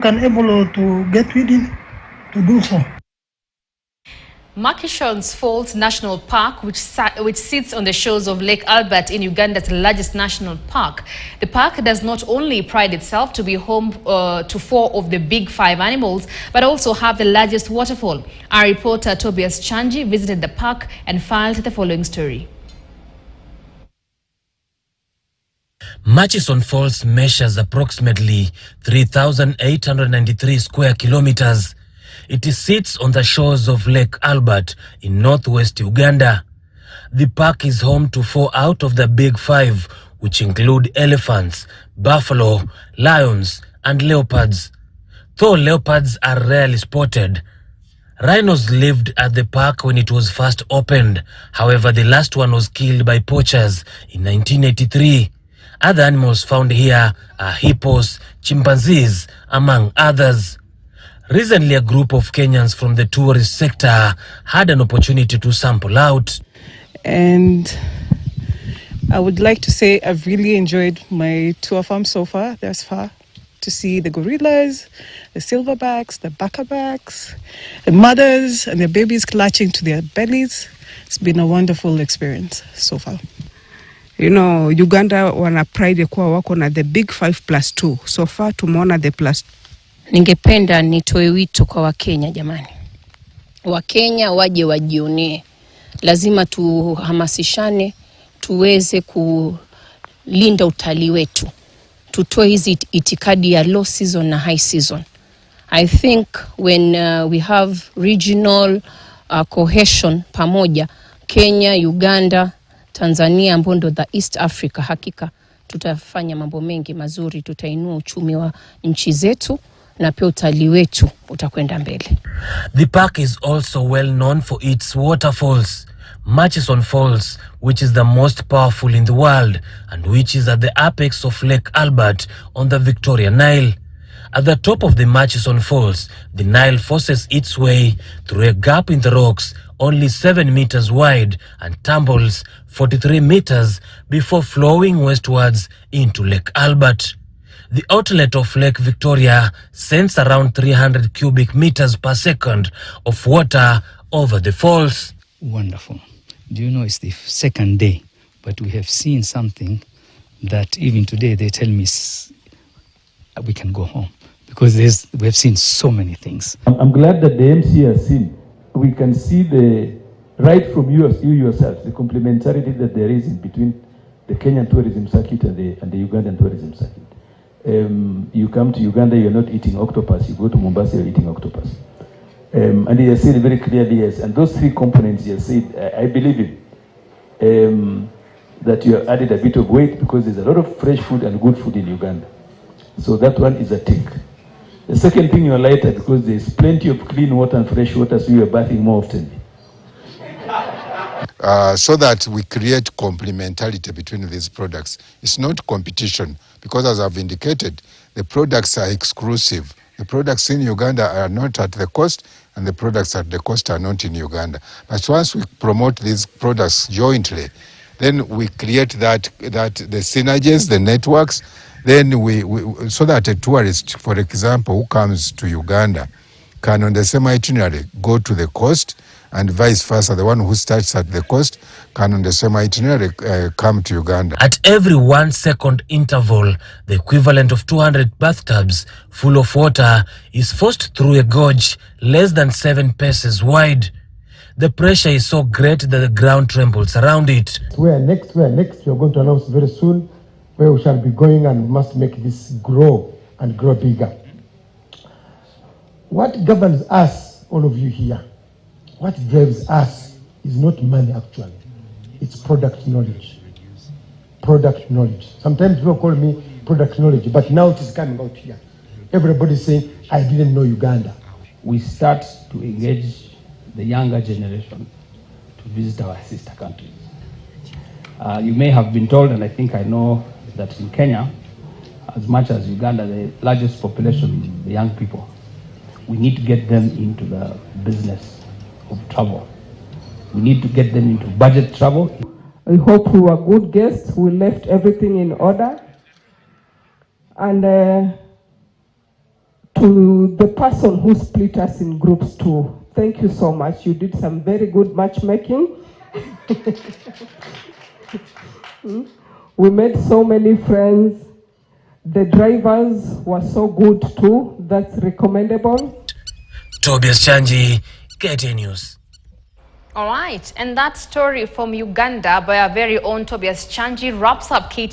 can able to get within to do so. Murchison Falls National Park, which sits on the shores of Lake Albert in Uganda's largest national park. The park does not only pride itself to be home to 4 of the big 5 animals, but also have the largest waterfall. Our reporter Tobias Chanji visited the park and filed the following story. Murchison Falls measures approximately 3,893 square kilometers. It sits on the shores of Lake Albert in northwest Uganda. The park is home to 4 out of the big 5, which include elephants, buffalo, lions, and leopards. Though leopards are rarely spotted, rhinos lived at the park when it was first opened. However, the last one was killed by poachers in 1983. Other animals found here are hippos, chimpanzees, among others. Recently, a group of Kenyans from the tourist sector had an opportunity to sample out. And I would like to say I've really enjoyed my tour farm so far, thus far, to see the gorillas, the silverbacks, the backerbacks, the mothers and their babies clutching to their bellies. It's been a wonderful experience so far. You know, Uganda wana pride kuwa wako na the big 5+2. So far tumeona the plus. Ningependa nitoe wito kwa Wakenya jamani. Wakenya waje wajionee. Lazima tuhamasishane tuweze kulinda utalii wetu. Tutoe hizi itikadi ya low season na high season. I think when we have regional cohesion pamoja, Kenya, Uganda, Tanzania, Mbondo, the East Africa, hakika tutafanya mambo mengi mazuri, tutainua uchumi wa nchi zetu na pia utalii wetu utakwenda mbele. The park is also well known for its waterfalls. Murchison Falls, which is the most powerful in the world and which is at the apex of Lake Albert on the Victoria Nile. At the top of the Murchison Falls, the Nile forces its way through a gap in the rocks only 7 meters wide and tumbles 43 meters before flowing westwards into Lake Albert. The outlet of Lake Victoria sends around 300 cubic meters per second of water over the falls. Wonderful. Do you know it's the second day, but we have seen something that even today they tell me we can go home because we have seen so many things. I'm glad that the MC has seen. We can see right from you yourself, the complementarity that there is in between the Kenyan tourism circuit and the Ugandan tourism circuit. You come to Uganda, you're not eating octopus. You go to Mombasa, you're eating octopus. And he has said very clearly, yes. And those 3 components, he has said, I believe him, that you have added a bit of weight because there's a lot of fresh food and good food in Uganda. So that one is a tick. The second thing, you're lighter because there's plenty of clean water and fresh water, so you're bathing more often. So that we create complementarity between these products. It's not competition because, as I've indicated, the products are exclusive. The products in Uganda are not at the coast and the products at the coast are not in Uganda. But once we promote these products jointly, then we create that the synergies, the networks, then so that a tourist, for example, who comes to Uganda can on the same itinerary go to the coast, and vice versa. The one who starts at the coast can on the same itinerary come to Uganda. At every 1 second interval, the equivalent of 200 bathtubs full of water is forced through a gorge less than 7 paces wide. The pressure is so great that the ground trembles around it. Where next we are going to announce very soon where we shall be going, and we must make this grow and grow bigger. What governs us, all of you here, what drives us is not money actually, it's product knowledge. Product knowledge. Sometimes people call me product knowledge, but now it is coming out here. Everybody's saying, I didn't know Uganda. We start to engage the younger generation to visit our sister countries. You may have been told, and I think I know, that in Kenya, as much as Uganda, the largest population is the young people. We need to get them into the business of travel. We need to get them into budget travel. I hope we were good guests. We left everything in order. And to the person who split us in groups too. Thank you so much. You did some very good matchmaking. We made so many friends. The drivers were so good too. That's recommendable. Tobias Chanji, KTN News. All right, and that story from Uganda by our very own Tobias Chanji wraps up KTN.